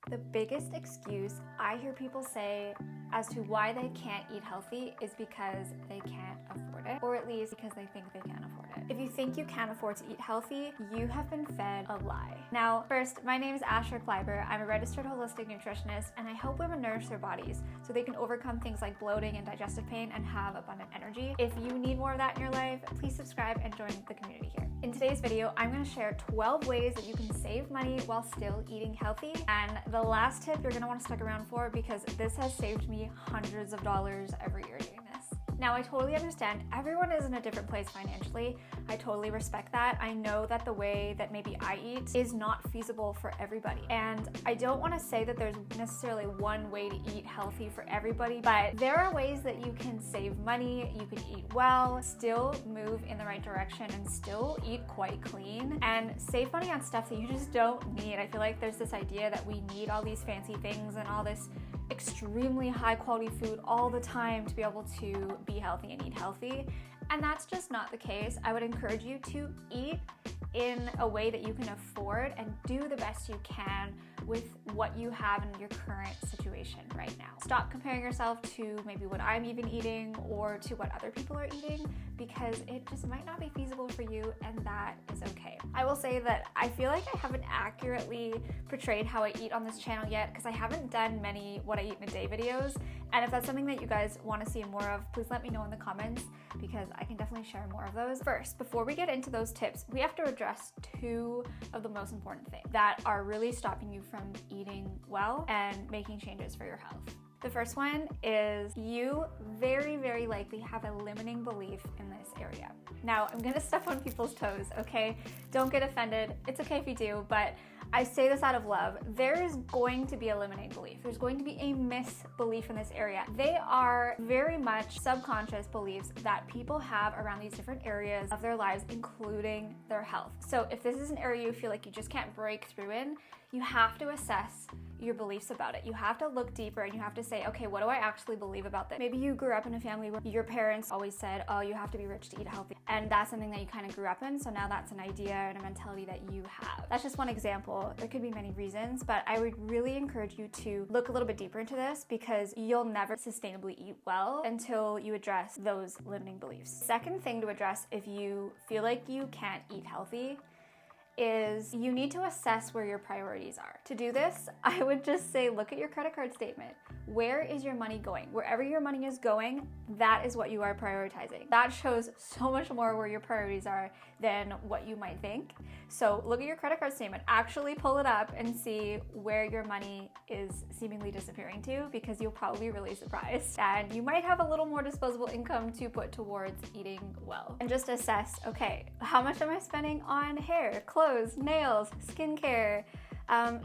The biggest excuse I hear people say as to why they can't eat healthy is because they can't afford it, or at least because they think they can't afford it. If you think you can't afford to eat healthy, you have been fed a lie. Now, first, my name is Asher Kleiber. I'm a registered holistic nutritionist, and I help women nourish their bodies so they can overcome things like bloating and digestive pain and have abundant energy. If you need more of that in your life, please subscribe and join the community here. In today's video, I'm going to share 12 ways that you can save money while still eating healthy. And the last tip you're going to want to stick around for, because this has saved me hundreds of dollars every year doing this. Now, I totally understand everyone is in a different place financially. I totally respect that. I know that the way that maybe I eat is not feasible for everybody. And I don't want to say that there's necessarily one way to eat healthy for everybody, but there are ways that you can save money, you can eat well, still move in the right direction, and still eat quite clean, and save money on stuff that you just don't need. I feel like there's this idea that we need all these fancy things and all this extremely high quality food all the time to be able to be healthy and eat healthy, and that's just not the case. I would encourage you to eat in a way that you can afford and do the best you can with what you have in your current situation right now. Stop comparing yourself to maybe what I'm even eating or to what other people are eating, because it just might not be feasible for you, and that is okay. I will say that I feel like I haven't accurately portrayed how I eat on this channel yet, because I haven't done many what I eat in a day videos, and if that's something that you guys want to see more of, please let me know in the comments, because I can definitely share more of those. First, before we get into those tips, we have to address two of the most important things that are really stopping you from eating well and making changes for your health. The first one is you very, very likely have a limiting belief in this area. Now, I'm gonna step on people's toes, okay? Don't get offended. It's okay if you do, but I say this out of love. There is going to be a limiting belief. There's going to be a misbelief in this area. They are very much subconscious beliefs that people have around these different areas of their lives, including their health. So if this is an area you feel like you just can't break through in, you have to assess your beliefs about it. You have to look deeper and you have to say, okay, what do I actually believe about this? Maybe you grew up in a family where your parents always said, oh, you have to be rich to eat healthy. And that's something that you kind of grew up in. So now that's an idea and a mentality that you have. That's just one example. There could be many reasons, but I would really encourage you to look a little bit deeper into this, because you'll never sustainably eat well until you address those limiting beliefs. Second thing to address if you feel like you can't eat healthy is you need to assess where your priorities are. To do this, I would just say, look at your credit card statement. Where is your money going? Wherever your money is going, that is what you are prioritizing. That shows so much more where your priorities are than what you might think. So look at your credit card statement, actually pull it up and see where your money is seemingly disappearing to, because you'll probably be really surprised. And you might have a little more disposable income to put towards eating well. And just assess, okay, how much am I spending on hair, clothes, nails, skincare,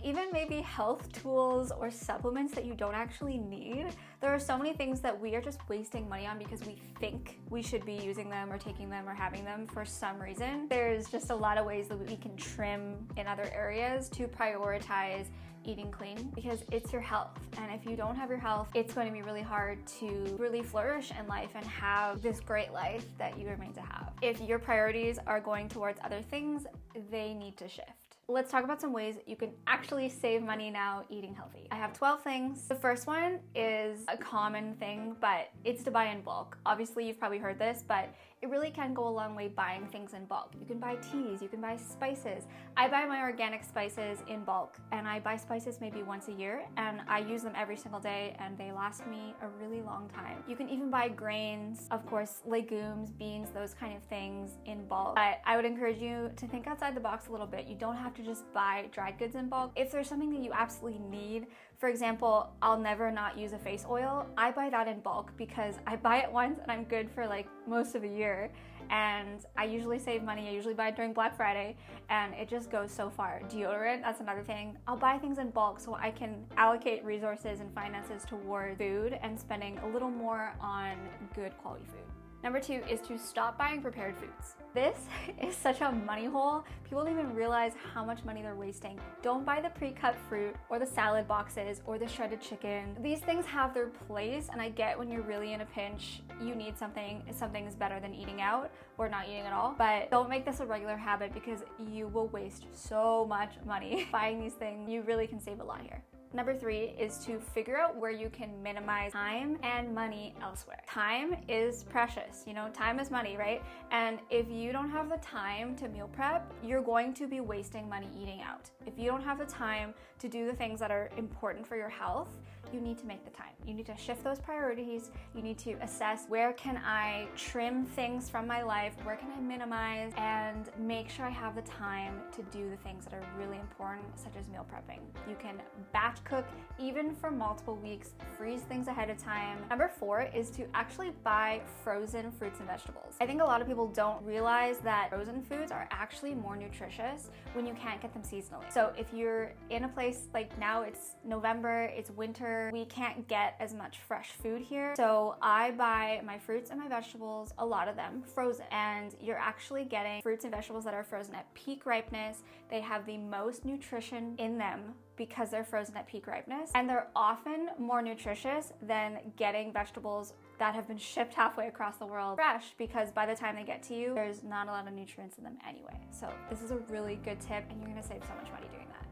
even maybe health tools or supplements that you don't actually need. There are so many things that we are just wasting money on because we think we should be using them or taking them or having them for some reason. There's just a lot of ways that we can trim in other areas to prioritize eating clean, because it's your health. And if you don't have your health, it's going to be really hard to really flourish in life and have this great life that you are meant to have. If your priorities are going towards other things, they need to shift. Let's talk about some ways that you can actually save money now eating healthy. I have 12 things. The first one is a common thing, but it's to buy in bulk. Obviously, you've probably heard this, but it really can go a long way buying things in bulk. You can buy teas, you can buy spices. I buy my organic spices in bulk, and I buy spices maybe once a year, and I use them every single day, and they last me a really long time. You can even buy grains, of course, legumes, beans, those kind of things in bulk. But I would encourage you to think outside the box a little bit. You don't have to just buy dried goods in bulk. If there's something that you absolutely need, for example, I'll never not use a face oil. I buy that in bulk because I buy it once and I'm good for like most of the year. And I usually save money. I usually buy it during Black Friday, and it just goes so far. Deodorant, that's another thing. I'll buy things in bulk so I can allocate resources and finances toward food and spending a little more on good quality food. Number 2 is to stop buying prepared foods. This is such a money hole. People don't even realize how much money they're wasting. Don't buy the pre-cut fruit or the salad boxes or the shredded chicken. These things have their place, and I get when you're really in a pinch, you need something. Something is better than eating out or not eating at all. But don't make this a regular habit, because you will waste so much money buying these things. You really can save a lot here. Number 3 is to figure out where you can minimize time and money elsewhere. Time is precious, you know, time is money, right? And if you don't have the time to meal prep, you're going to be wasting money eating out. If you don't have the time to do the things that are important for your health, you need to make the time. You need to shift those priorities. You need to assess, where can I trim things from my life? Where can I minimize? And make sure I have the time to do the things that are really important, such as meal prepping. You can batch cook even for multiple weeks, freeze things ahead of time. Number 4 is to actually buy frozen fruits and vegetables. I think a lot of people don't realize that frozen foods are actually more nutritious when you can't get them seasonally. So if you're in a place like now, it's November, it's winter, we can't get as much fresh food here. So I buy my fruits and my vegetables, a lot of them, frozen. And you're actually getting fruits and vegetables that are frozen at peak ripeness. They have the most nutrition in them because they're frozen at peak ripeness. And they're often more nutritious than getting vegetables that have been shipped halfway across the world fresh, because by the time they get to you, there's not a lot of nutrients in them anyway. So this is a really good tip, and you're gonna save so much money doing that.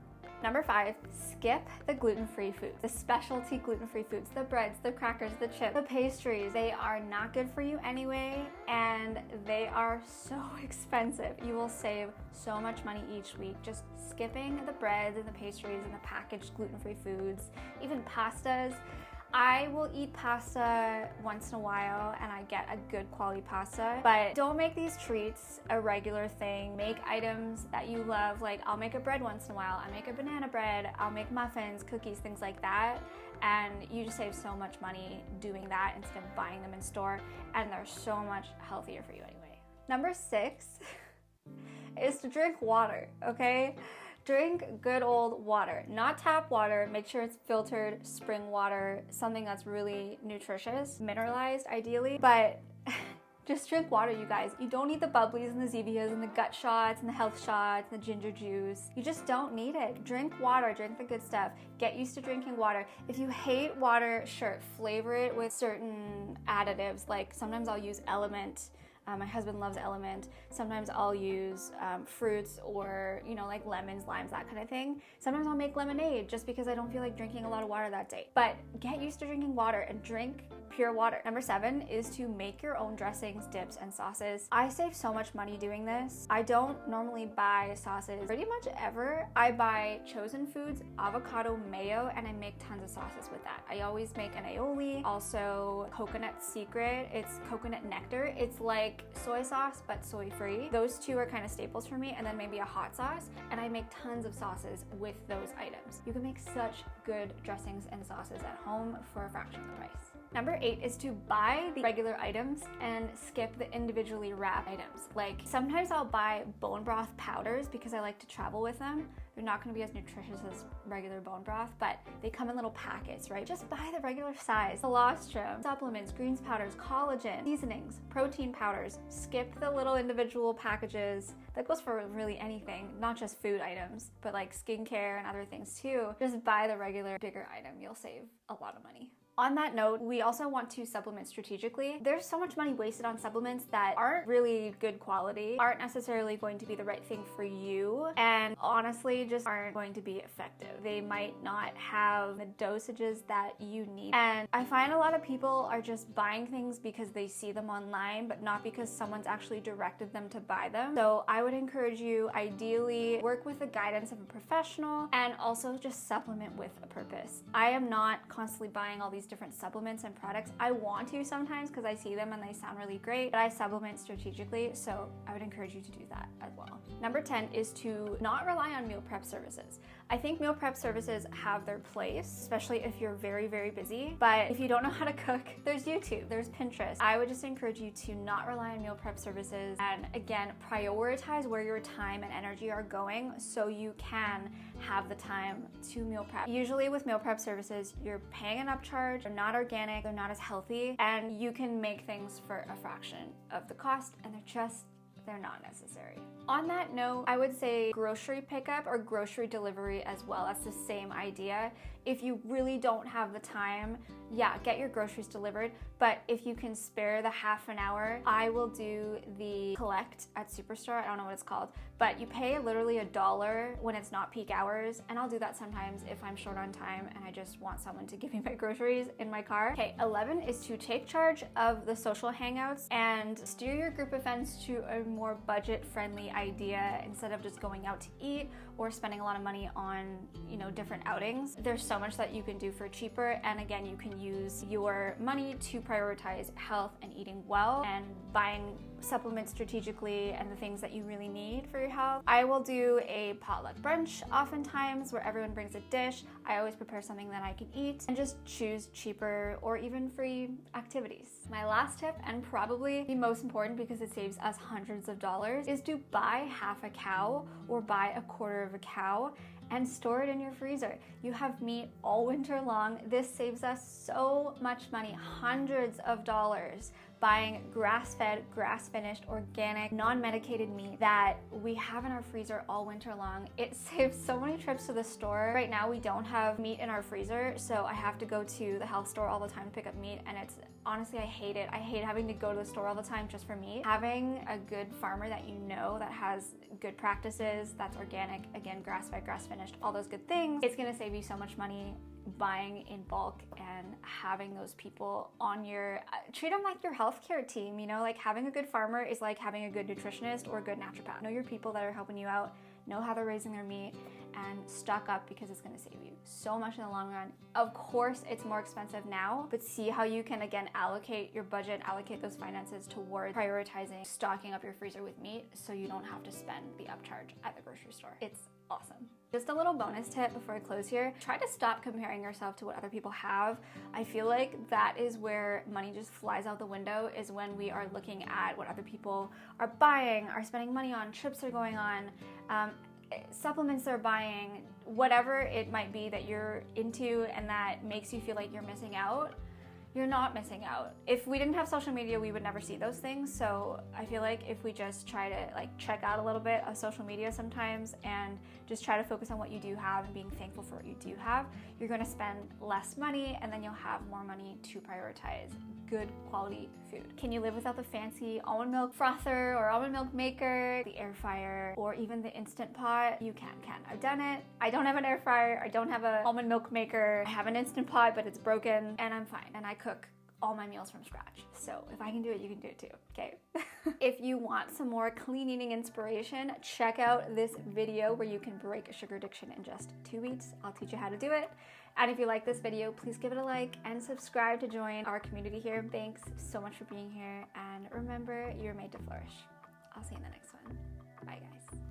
Number 5, skip the gluten-free foods, the specialty gluten-free foods, the breads, the crackers, the chips, the pastries. They are not good for you anyway, and they are so expensive. You will save so much money each week just skipping the breads and the pastries and the packaged gluten-free foods, even pastas. I will eat pasta once in a while and I get a good quality pasta, but don't make these treats a regular thing. Make items that you love, like I'll make a bread once in a while, I make a banana bread, I'll make muffins, cookies, things like that, and you just save so much money doing that instead of buying them in store, and they're so much healthier for you anyway. Number 6 is to drink water, okay? Drink good old water, not tap water. Make sure it's filtered spring water, something that's really nutritious, mineralized ideally, but just drink water, you guys. You don't need the bubblies and the Zevias and the gut shots and the health shots and the ginger juice. You just don't need it. Drink water, drink the good stuff. Get used to drinking water. If you hate water, sure, flavor it with certain additives. Like sometimes I'll use Element. My husband loves Element. Sometimes I'll use fruits or, you know, like lemons, limes, that kind of thing. Sometimes I'll make lemonade just because I don't feel like drinking a lot of water that day. But get used to drinking water and drink pure water. Number 7 is to make your own dressings, dips, and sauces. I save so much money doing this. I don't normally buy sauces pretty much ever. I buy Chosen Foods avocado mayo and I make tons of sauces with that. I always make an aioli, also Coconut Secret. It's coconut nectar. It's like soy sauce but soy free. Those two are kind of staples for me, and then maybe a hot sauce, and I make tons of sauces with those items. You can make such good dressings and sauces at home for a fraction of the price. Number 8 is to buy the regular items and skip the individually wrapped items. Like sometimes I'll buy bone broth powders because I like to travel with them. They're not going to be as nutritious as regular bone broth, but they come in little packets, right? Just buy the regular size. Colostrum, supplements, greens powders, collagen, seasonings, protein powders. Skip the little individual packages. That goes for really anything, not just food items, but like skincare and other things too. Just buy the regular bigger item. You'll save a lot of money. On that note, we also want to supplement strategically. There's so much money wasted on supplements that aren't really good quality, aren't necessarily going to be the right thing for you, and honestly just aren't going to be effective. They might not have the dosages that you need. And I find a lot of people are just buying things because they see them online, but not because someone's actually directed them to buy them. So I would encourage you, ideally, work with the guidance of a professional and also just supplement with a purpose. I am not constantly buying all these different supplements and products. I want to sometimes because I see them and they sound really great, but I supplement strategically, so I would encourage you to do that as well. Number 10 is to not rely on meal prep services. I think meal prep services have their place, especially if you're very, very busy, but if you don't know how to cook, there's YouTube, there's Pinterest. I would just encourage you to not rely on meal prep services, and again, prioritize where your time and energy are going so you can have the time to meal prep. Usually with meal prep services, you're paying an upcharge, they're not organic, they're not as healthy, and you can make things for a fraction of the cost, and they're just they're not necessary. On that note, I would say grocery pickup or grocery delivery as well. That's the same idea. If you really don't have the time, yeah, get your groceries delivered. But if you can spare the half an hour, I will do the collect at Superstore. I don't know what it's called, but you pay literally $1 when it's not peak hours. And I'll do that sometimes if I'm short on time and I just want someone to give me my groceries in my car. Okay, 11 is to take charge of the social hangouts and steer your group events to a more budget-friendly idea instead of just going out to eat or spending a lot of money on, you know, different outings. There's so much that you can do for cheaper, and again, you can use your money to prioritize health and eating well and buying supplements strategically and the things that you really need for your health. I will do a potluck brunch oftentimes where everyone brings a dish. I always prepare something that I can eat and just choose cheaper or even free activities. My last tip, and probably the most important because it saves us hundreds of dollars, is to buy half a cow or buy a quarter of a cow and store it in your freezer. You have meat all winter long. This saves us so much money, hundreds of dollars, buying grass-fed, grass-finished, organic, non-medicated meat that we have in our freezer all winter long. It saves so many trips to the store. Right now we don't have meat in our freezer, so I have to go to the health store all the time to pick up meat, and it's honestly, I hate it. I hate having to go to the store all the time just for meat. Having a good farmer that you know that has good practices, that's organic, again, grass-fed, grass-finished, all those good things, it's gonna save you so much money buying in bulk and having those people on your, treat them like your healthcare team, you know, like having a good farmer is like having a good nutritionist or a good naturopath. Know your people that are helping you out, know how they're raising their meat, and stock up because it's gonna save you so much in the long run. Of course, it's more expensive now, but see how you can, again, allocate your budget, allocate those finances towards prioritizing stocking up your freezer with meat so you don't have to spend the upcharge at the grocery store. It's awesome. Just a little bonus tip before I close here. Try to stop comparing yourself to what other people have. I feel like that is where money just flies out the window, is when we are looking at what other people are buying, are spending money on, trips they're going on, supplements they're buying, whatever it might be that you're into and that makes you feel like you're missing out. You're not missing out. If we didn't have social media, we would never see those things. So I feel like if we just try to like check out a little bit of social media sometimes and just try to focus on what you do have and being thankful for what you do have, you're gonna spend less money and then you'll have more money to prioritize good quality food. Can you live without the fancy almond milk frother or almond milk maker, the air fryer, or even the Instant Pot? You can. I've done it. I don't have an air fryer. I don't have an almond milk maker. I have an Instant Pot, but it's broken and I'm fine. And I cook all my meals from scratch. So if I can do it, you can do it too, okay? If you want some more clean eating inspiration, check out this video where you can break a sugar addiction in just 2 weeks. I'll teach you how to do it. And if you like this video, please give it a like and subscribe to join our community here. Thanks so much for being here. And remember, you're made to flourish. I'll see you in the next one. Bye, guys.